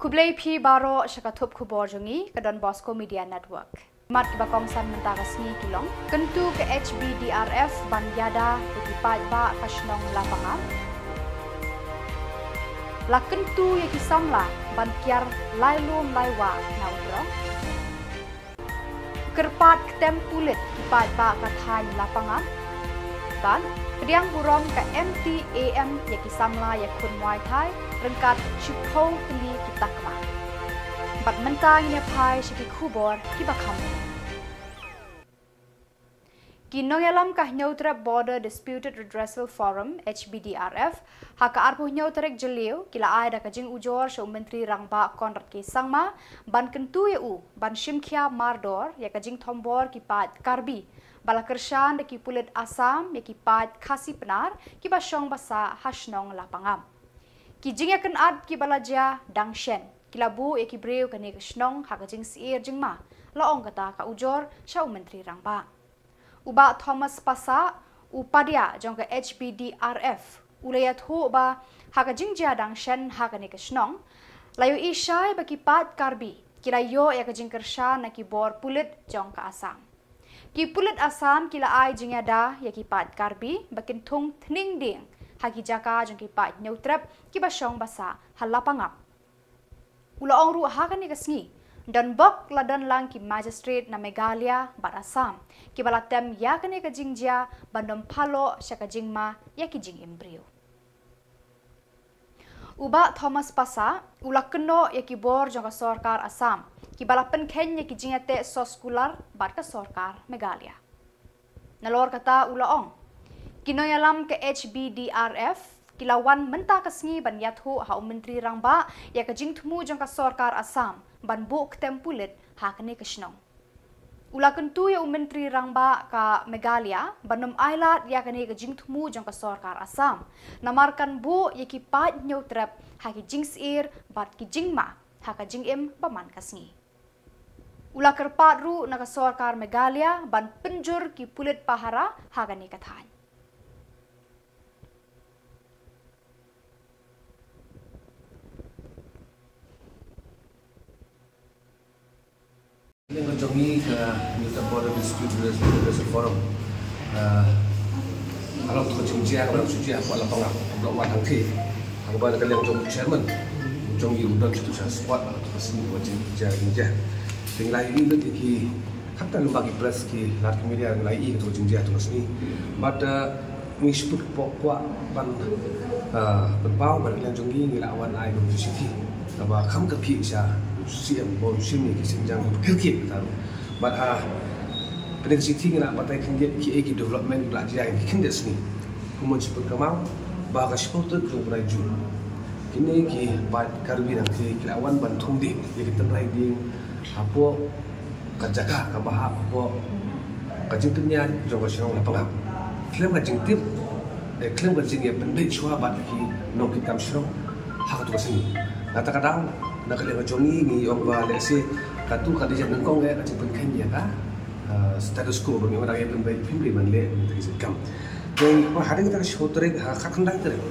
Kublai P Baro Shakatup Kuborjongi ke Don Bosco Media Network. Mat Bakongsan Mentagasni Kilong, Kentu ke HBDRF Ban Yada Ikipat Ba Kashnong Lapangan. La Kentu Yakisamla Ban Kiar Lailum Laiwa Naudro. Kerpat Tempulit Kipat Ba Kathan Lapangan. Dan Kediang Burom ke MTAM Yakisamla Yakun Muay Thai Rengkat Chipau Keli Kita Kema. Bat mentang ini pai Shiki Kubor Kibakam. Kinongelam kah Neutrap Border Disputed Redressal Forum HBDRF haka arpuh Neutrek Jeleu kila ai da kajing ujor Syau Menteri Rangba Konrad K Sangma ban kentu u ban Shimkhia Mardor ya kajing Thombor kipat Karbi bala kershan da kipulit Asam ya kipat Khasi Penar kibasyong basa Hashnong Lapangam. Kijing akan ad kibalaja Dangshen kilabu ya kibreu kani Kashnong hakajing siir jingma laong kata ka ujor Syau Menteri Rangba. Uba Thomas Pasa upadia jong ke HBDRF ulayat hu ba hakajing ja Dangshen hakani Kashnong layu isyai bakipat Karbi kilayo ya kajing kersha na kibor pulit jong ka Asam. Ki pulit Asam kila ai jingyada ya kipat Karbi bakin tung tning ding haki jaka jong kipat Neutrap kibasyong basa halapangap. Ulaong ru hakani kasngi dan bak ladan lang ki magistrate na Meghalaya bat Assam ki balatem ya kani ka jingjia bandom phalo sya ka jingma ya ki jing embrio. Uba Thomas Pasa ulakno ya ki bor jong ka sarkar Assam ki balapen khen ya ki jingate soskular bat ka sarkar Meghalaya. Nalor kata ulaong kinoyalam ke HBDRF kilawan menta kasngi ban yathu ha Menteri Rangba ya ka jingthmu jong ka sarkar Assam ban buk tempulit hakane Kashnong. Ula kentu ya Menteri Rangba ka Meghalaya banum ailat ya kane ka jingthmu jong ka sarkar Assam namarkan bu ya kipat Neutrap haki jingsir bat ki jingma haka jingim paman kasngi. Ula kerpat ru na ka sarkar Meghalaya ban penjur ki pulit pahara hakane kathan. Yang menjongi ke Neutrap Border Dispute Redressal Forum. Kalau untuk jumjia kalau suci apa lah pengap untuk wan hangki. Hangba nak yang jom chairman, jongi udang situ saya squad atau kesini buat jumjia. Tinggal ini tu ki kata lembaga press ki lat media lagi itu jumjia tu kesini. But ngishput pokok ban berbau ban yang jongi ngelawan ai berjusi. Apa kam kepi saya siam bom sini ki senjang kerkit tahu but pada sisi nak patai kinjat ki development belajar yang kindes ni kumun sepuluh kamau baga sepuluh tu beraju kini ki bat Karbi dan ki lawan bantung di kita riding apa kajaka kabah apa kajingnya jauh siang lapang klaim kajing tip klaim kajing ya pendek cua bat ki nok kita siang hak tu kesini kata-kata nak kalian jongi ni orang balesi katu kadija nengkong ya kacang penkenya ka status quo bagi orang yang penbaik pilih manle dari sekam. Jadi hari kita show terik hak kendang terik.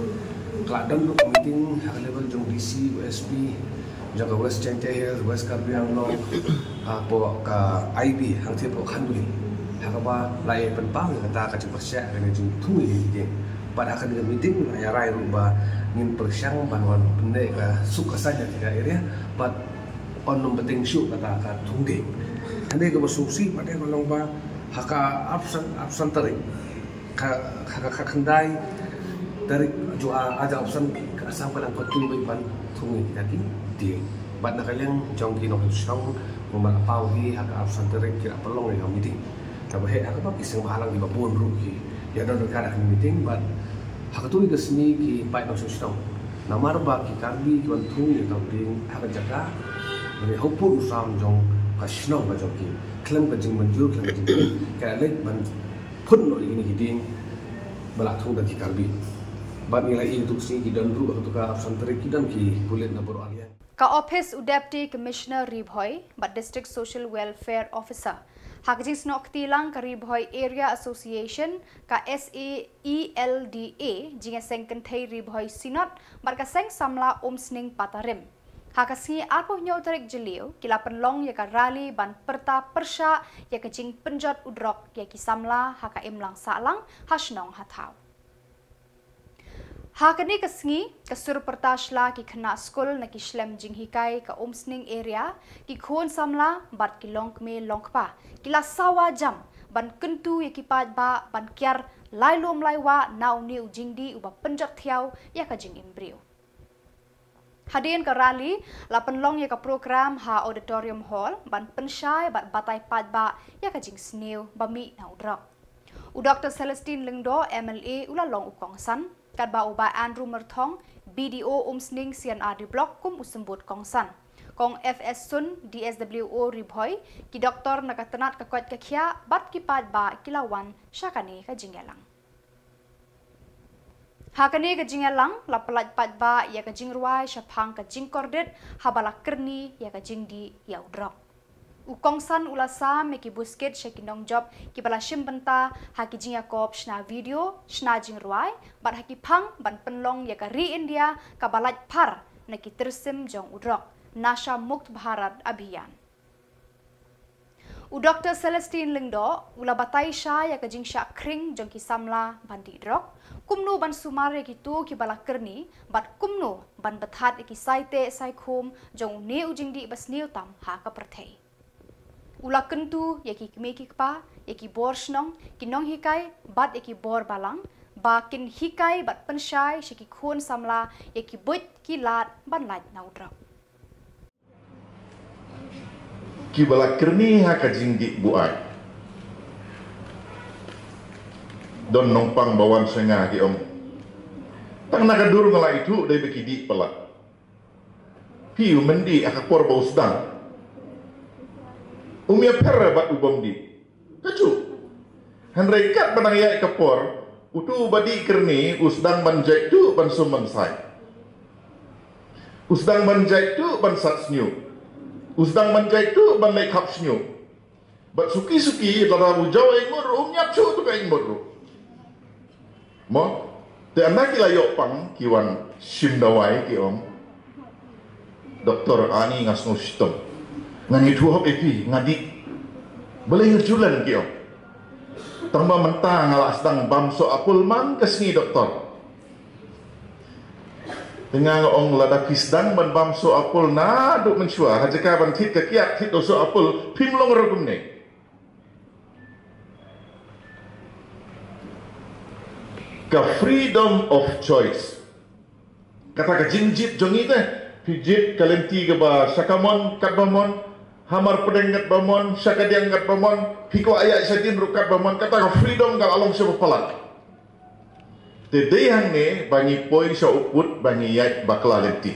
Keladang untuk meeting hak level jong DC, USP, jaga West Chantier, West Karbi Anglong, apa ke IB hang tiap kanduli. Hak apa lain penpang kata kacang persyak kena jong tunggu ini. Pada akan dengan meeting ya rai rumah ingin persiang banwan pendek suka saja tidak area but on penting syuk kata tunggu ande ke bersuksi pada kalau ba haka absen tarik haka kendai dari jua ada absen ke asam kalang kotul ban tunggu lagi dia bat nak kalian jongki nok syong memal pau hi haka absen tarik kira pelong yang meeting tapi haka apa kisah mahalang di babon ruki ya ada dekat meeting but hak tu ke sini ki pai no susong namar ba ki Karbi ki bantu ni kamping hak jaga ni hopu usam jong kashnong ba jong ki klem ka jing manjur klem jing ka lek ban pun no ini ki ding bala thong da ki Karbi ba ni la i tu si ki dan ru tu ka santre ki dan ki kulit na boro alian Ka Office Deputy Commissioner Ribhoy but District Social Welfare Officer Hakjing snok tilang ka Ribhoy Area Association ka SAELDA jinga seng kentai Ribhoy Sinot marka seng samla omsning patarim. Hakasngi arpohnyo tarik jeliu kila penlong ya ka rally ban perta persya ya kecing penjot udrok ya kisamla haka imlang salang hasnong hathau. Hakani kasngi kasur pertasla ki khna skul na ki shlem jinghikai ka omsning area ki khon samla bat ki longkme longkpa kila sawa jam ban kentu ya ki pat ba ban kyar lailom laiwa nau niu jingdi uba penjot thiau ya ka jing imbrio. Hadirin ke rally, la penlong ya ke program ha auditorium hall ban pensyai bat batai padba ya ke jing snew bami na udrok. U Dr. Celestine Lingdo MLA ula long ukongsan kat ba uba Andrew Merthong BDO umsning CNR di blok kum usembut kongsan. Kong FS Sun DSWO Ribhoy ki doktor nakatenat kakwat kakia bat ki padba kilawan syakani ka jingelang. Hakani ka jingelang la pelat padba ya ka jingruai syapang ka jingkordet habala kerni ya ka jingdi ya udrok. Ukongsan ulasa meki busket syakinong job ki bala shimbenta haki jingakop shna video shna jingruai bat haki pang ban penlong ya ka ri India ka balat par na ki tersim jong udrok Nasha Mukt Bharat Abhiyan. U Dr. Celestine Lingdo ula batai sya ya ka jing syak kring jong ki samla bandi drok kumnu ban sumare ki tu ki bala kerni bat kumnu ban bethat ki saite sai khum jong ne ujing di bas niu tam ha ka perthei ula kentu ya ki kmeki pa ya ki bor snong ki nong hikai bat ya ki bor balang ba kin hikai bat pensyai shi ki khun samla ya ki buit ki lat ban lat naudra ki bala kerni ha ka jingdi buai don nompang bawan senga ki om tang nagadur ngala itu dai beki di pala piu mendi akapor bau sedang umia perra bat ubom di kacu hanrai kat banang ya kapor utu badi kerni usdang banjai tu ban suman sai usdang banjai tu ban sat snyu usdang banjai tu ban lai khap snyu bat suki-suki lara ujau engor umnya chu tu ka engor mo te anak kila yok pang kiwan simdawai ki om Dr. Ani ngasno sistem ngani tuop epi ngadi boleh ngerjulan ki om tamba mentang ala sedang bamso apul man kesni doktor dengan ong lada kisdang ban bamso apul na duk mensua hajaka ban tit ke kiat tit doso apul pimlong rogum ne ka freedom of choice kata ka jinjit jongi teh pijit kalenti ke ba sakamon kat bamon hamar pedengat bamon sakadiang kat bamon piko ayat satin rukat bamon kata ka freedom kal along sebe palak te deyang ne bangi poin sa uput bangi yat bakla lenti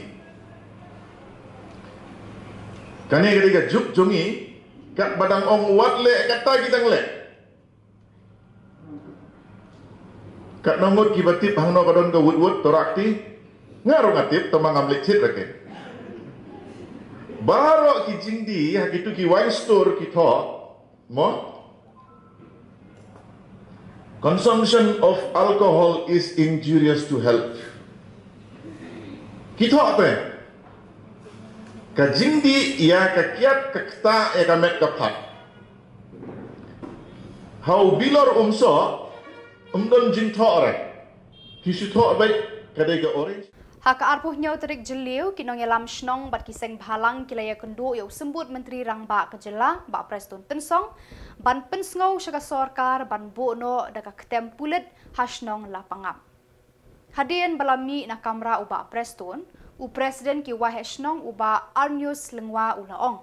kane ketika juk jongi kat badang ong wat le kata kita le kat nongot kibatip hangno kadon ka wut torakti ngaro ngatip tamang amlik cit rake baro ki jingdi hakitu ki wine store ki tho mo consumption of alcohol is injurious to health ki tho pe ka jingdi ya ka kiat ka kta ya ka met ka phat how bilor umso umdon jing tho re kisu tho bai kadai ka orange haka arpuhnyo tarik jeliu kinong yalam snong bat kiseng bhalang kilaya kendo ya sembut menteri rangba kejela ba preston tensong ban pensngau syaka sorkar ban bono daka ketempulet hasnong lapangap hadien balami na kamera uba preston u presiden ki wahesnong uba arnius lengwa ulaong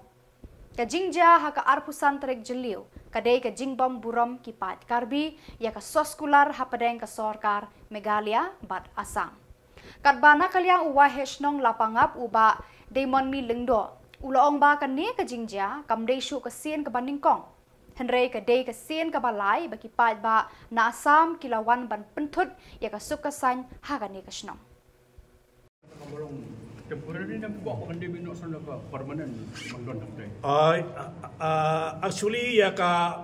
kajingja haka arpusan tarik jeliu kadai ka jingbom buram ki pat karbi ya ka soskular hapadeng ka sorkar Megalia bat Asam katbana kaliang uwahesnong lapangap uba Damon mi lengdo ulaong ba kani ka jingja kamdei shu ka sien ka bandingkong henrei ka dei ka sien ka balai baki pat ba na Asam kilawan ban pentut ya ka sukasan hagani ka snong temporary na buat bukan dia minat sana ke permanent manggon santai. Actually ya ka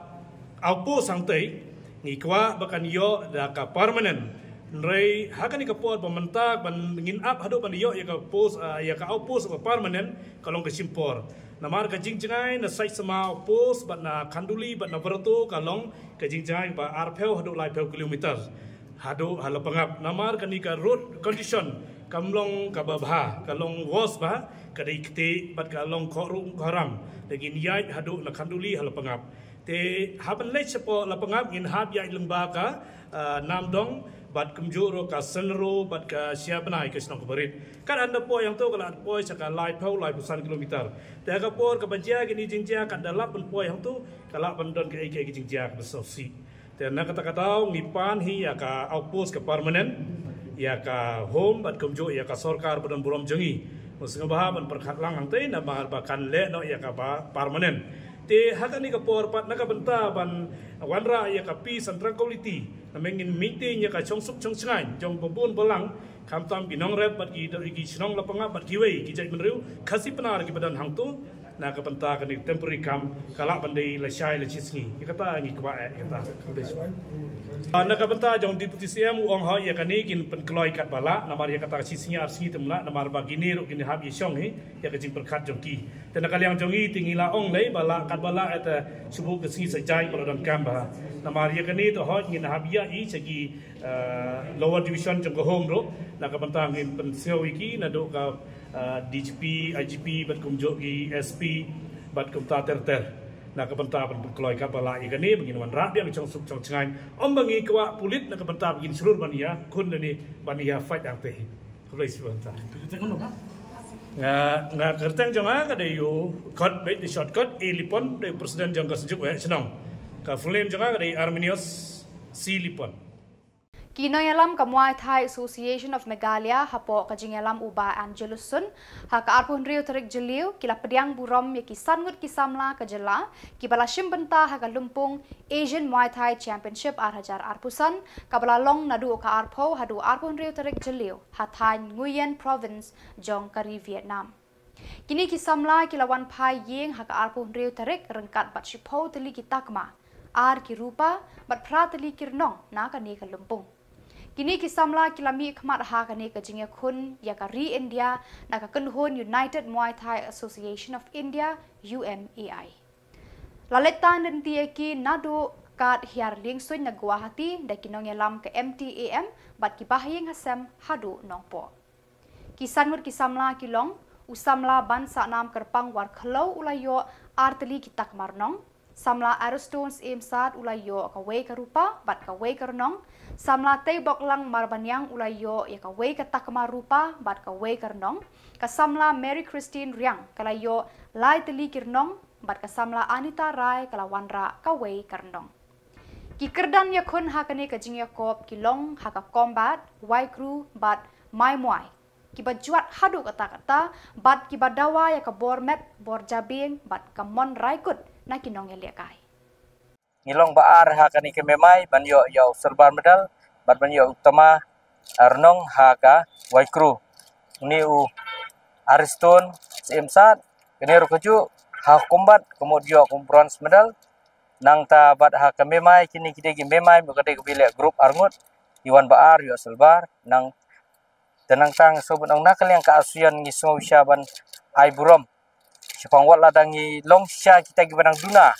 aupo santai ngikwa bakan yo da ka permanent Nrei hakan ika pot pementak ban ngin up hadu ban yo ya ka post ya ka outpost permanent kalong ke simpor. Namar ka jingjangai na site sama outpost ban na kanduli ban na berto kalong ke jingjangai ba arpel hadu lai pel kilometer. Hadu hala pangap namar kan ika road condition kamlong ka babha kalong was ba kadai kete bat kalong khorung kharam lagi niyai hadu na kanduli hala pangap. Te haban lech sepo la pangap ngin hab ya lengba ka nam dong bat kumjuro ka senro bat ka siapanai ke senong keberit kan anda po yang tu kalau po saka lai pau lai pusan kilometer te ka por ka bajia gini jingjia kan dalap pun po yang tu kalau bandon ke ke jingjia ke sosi te na kata kata ngipan hi ya ka outpost ke permanent ya ka home bat kumjo ya ka sarkar badan buram jengi musnga bahaban perkhat lang ang te na bahal bakan le no ya ka permanent te hakan ni ka por pat naka benta ban wanra ya ka peace and tranquility namengin meeting ya ka chongsuk chongsngai jong pembun belang kamtam binong rep bat gi sinong lapanga bat giwei gi jai menriu khasi penar gi badan hangtu na ka benta ka ni temporary kam kala bandai la shai la chisngi ya kata ngi kwa kata na ka benta jong deputy CM ong ha ya ka ni kin pen kloi kat bala namar ya kata chisngi arsi temla namar bagini ro kin hab ye shong hi ya ka jing perkhat jong ki te na kaliang jong i tingila ong lei bala kat bala eta subu ke singi sajai kalau dan kamba namar ya ka ni to ha ngin hab ya i segi lower division jong ko home ro na ka benta ngin pen seo iki na do ka DGP, IGP, bat kumjo ki SP, bat kumta ter na kabanta ban kloi ka bala i gani bangin wan rap yang chong suk chong changai om bangi kwa pulit na kabanta bangin surur bania kun ni bania fight ang te kulai sibanta nga kertang jonga ka de yo cut bait the shortcut e lipon de president jong ka sejuk we senong ka flame jonga ka de Arminius C lipon Kinoyalam ka Muay Thai Association of Meghalaya hapo ka jingalam uba Angelusun ha ka arpun rio terik jeliu kila pediang burom ya kisangut kisamla ka jela kibala shimbenta ha ka lumpung Asian Muay Thai Championship arhajar arpusan kabala long nadu ka arpo hadu arpun rio terik jeliu ha Thai Nguyen Province jong kari Vietnam. Kini kisamla kila wan pai yeng ha ka arpun rio terik rengkat bat shipo teli kitakma ar ki rupa bat pra teli kirnong na ka ni ka lumpung. Kini kisamla kilami khmat ha kani ka jinga khun ya ka ri India na ka kunhun United Muay Thai Association of India UMAI. Laletan dan tiaki nado kat hiar ling suin na Guwahati da kinong yalam ka MTAM bat kibahing hasem hadu nongpo. Kisanmut kisamla kilong usamla ban sa nam kerpang war khlo ulayo arteli kitak marnong samla Aerostones imsat ulayo ka wei ka rupa bat ka wei karnong samla tei boklang marbanyang ulayo ya ka wei ka takma rupa bat ka wei karnong ka samla Mary Christine Riang kalayo lai teli kirnong bat ka samla Anita Rai kalawanra ka wei karnong ki kerdan ya khun hakane ka jingya kop kilong haka combat wai crew bat mai muai ki bajuat hadu kata-kata bat ki badawa ya ka bormet borjabing bat ka mon raikut na kinong eliakai ngilong baar ha kani ke memai ban yo serbar medal bat ban yo utama arnong ha ka waikru ni u ariston semsat kene ro keju ha combat kemudian kum bronze medal nang ta bat ha ka memai kini kide gi memai bu kade bile grup arngut iwan baar yo selbar nang tenang tang sobon ong nakal yang ka asuyan ngi songusya ban ai burom sepang wat ladangi long sya kita gi banang duna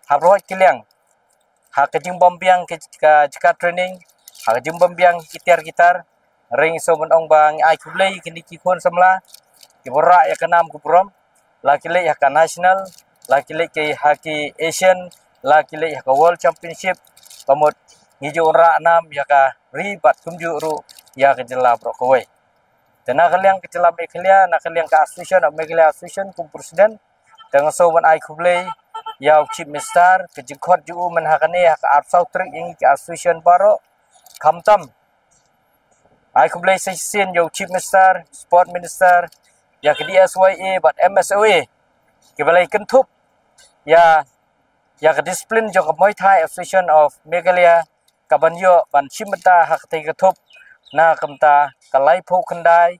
habroh kileng ha kejing bombiang ke jika training ha kejing bombiang gitar ring sobon ong bang ai kublei kini kikon samla kibora ya kanam kubrom lakile ya ka national lakile ke haki Asian lakile ya ka world championship pamut ngijo ra nam ya ka ribat kumju ru ya ke jela bro kowe dana kaliang ke jela Meghalaya na kaliang ka association of Meghalaya association kum presiden dengan soban ai kublei ya chief minister ke jikot ju men hakane ya ka arsau trik ing ke association baro kamtam ai kublei session yo chief minister sport minister ya ke DSYA bat MSOA ke balai kentup ya ke disiplin jo ke Muay Thai Association of Meghalaya kabanyo ban chimta hak te ketup na kamta kalai pho khandai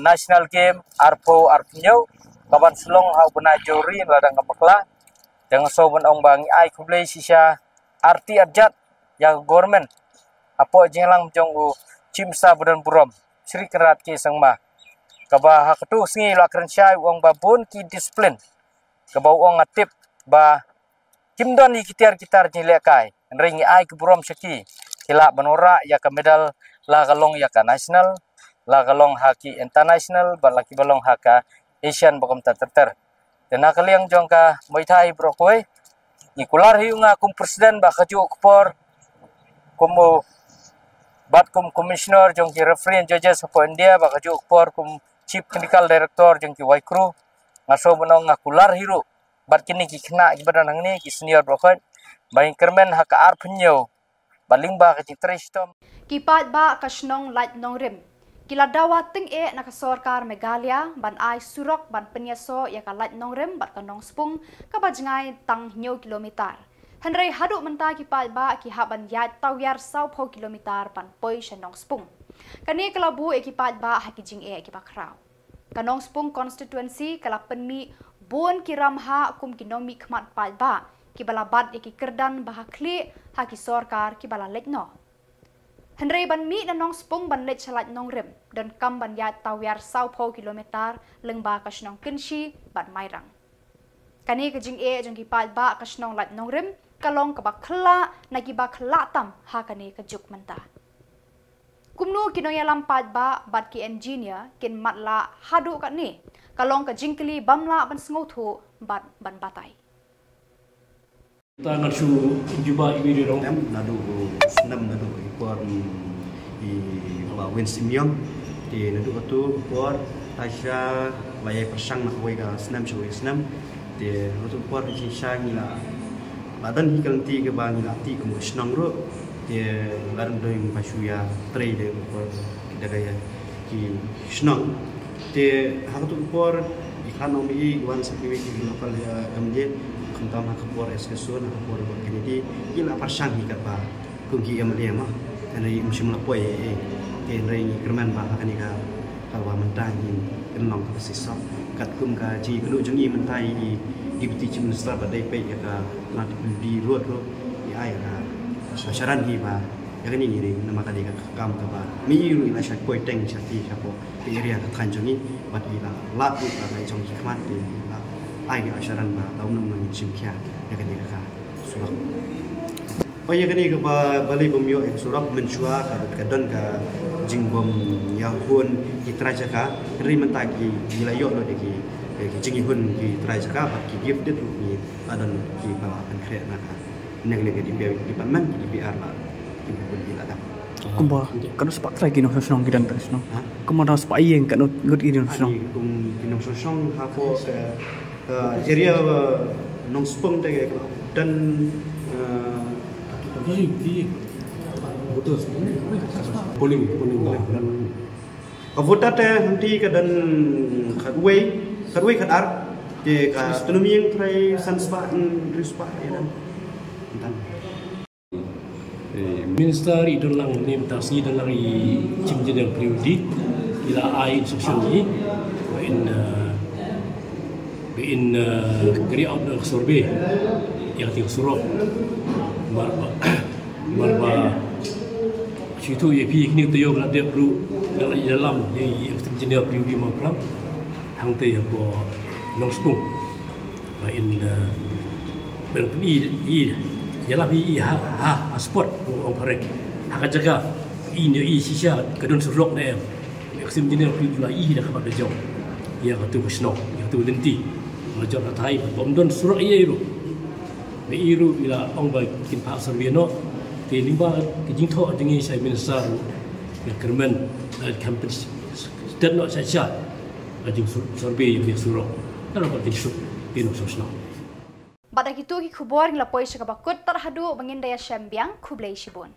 national game arpo arpnyo kaban selong au bena jori ladang kapakla dengan soban ong bang ai kublei sisa arti adjat ya government apo jinglang jong u chimsa budan burom Sri Kerat ki sangma kaba hakatu singi lakran syai uang babun ki disiplin kaba uang atip ba kimdon ni kitar jilekai ringi ai ke burom syaki kila banora ya ka medal la galong ya ka national la galong haki international ba laki balong haka Asian bakom terter dan nakaliang jong ka moitai brokoi ikular hiunga kum presiden ba kaju kupor kumu bat kum commissioner jong ki referee judges of India ba kaju kupor kum chief clinical director jong ki waikru ngaso benong ngakular hiru bat kini ki kena ki badan ni ki senior brokoi baing kermen haka ar penyo baling ba ka tristom Kipat ba kasnong light nong rim. Kila dawa ting nakasorkar Megalia ban ai surok ban penyaso ya ka light nong rim bat kanong spung kabajngai tang nyo kilometer. Henry haduk menta kipat ba ki haban yat tawyar sau po kilometer ban poi shanong spung. Kani kalabu kipat ba hakijing kipakraw. Kanong spung constituency kala penmi bon kiramha kum kinomi khmat pat ba kibalabat ki kerdan bahakli haki sorkar kibala letno. Henry ban mi nanong spung ban let salat nong rim dan kam ban yat tawyar sau po kilometer lengba kasnong kinshi ban mairang. Kani kajing jong kipat ba kasnong lat nong rim kalong kabakla nagibakla tam ha kani kajuk menta. Kumnu kinoya lampat ba bat ki engineer kin matla hadu kat ni kalong kajing kli bamla ban sngothu ban batay. Tangan su juba ibi dong. Nadu senam nadu ikor I Wen Simion di nadu itu ikor Tasha layai persang nak wega senam shui senam di nadu ikor di sang ila ladan hikal ti ke bang ila ti kemudian senang ro di ladan doing pasuya trade de ikor kita gaya ki senang di hakatu ikor ekonomi wan sakit di lokal MJ kentang kapur eskesun kapur Kennedy ila persang hikat ba kungi MD mah dari musim lapoi dari kerman ba kani ka kalwa mentah in kenong ka sisa kat kum ka ji kelu jengi mentah I deputy chief minister ba dai pe ya ka lat di road ro ai ka sasaran hi ba ya kani ni nama kali ka kam ka ba mi ru ila syak koi teng chati chapo area ka than jengi ba ila lat ka kai chong khmat di ai ke asyaran ba tahun nang simkia ya kan ka surak oh ya kan ke bali bomyo surak mensua ka don ka jingbom yahun itraja ka ri mentaki wilayah lo ki jingihun ki traja ka ba ki gift itu ni adan ki ba an kreat na ka nang le di department di PR la ki bun ila da kumba kan sepak try kino sosong gidan tresno kumana sepak yeng kan lut idin sosong kum kino sosong ha ko area nong spung tege dan di betul polling dan kavota te nanti ke dan khadway khadar de ka ekonomi yang trai sanspa rispa ya dan Minister itu lang ni tasi dalam cimjena priodi ila ai instruction ni in carry out the survey yang tinggal surau marba situ ye pi ni tu yo la de ru dalam ni engineer priori mapram hang te ya bo long spung ba in i yalah i ha sport on parek hak jaga i sisa kedon surau ne engineer priori la i dah pada jauh ya tu kusno ya tu denti Major Thai bomdon surat iru iru ila ong ba kin pa servino te limba kijing tho jengi sai minister ya kermen campus dan not saja ajing survey yang surat kalau tak disuk pino sosno Pada kitu ki khubor ngla poisha ka bakut tarhadu bangin daya syambiang kublai shibun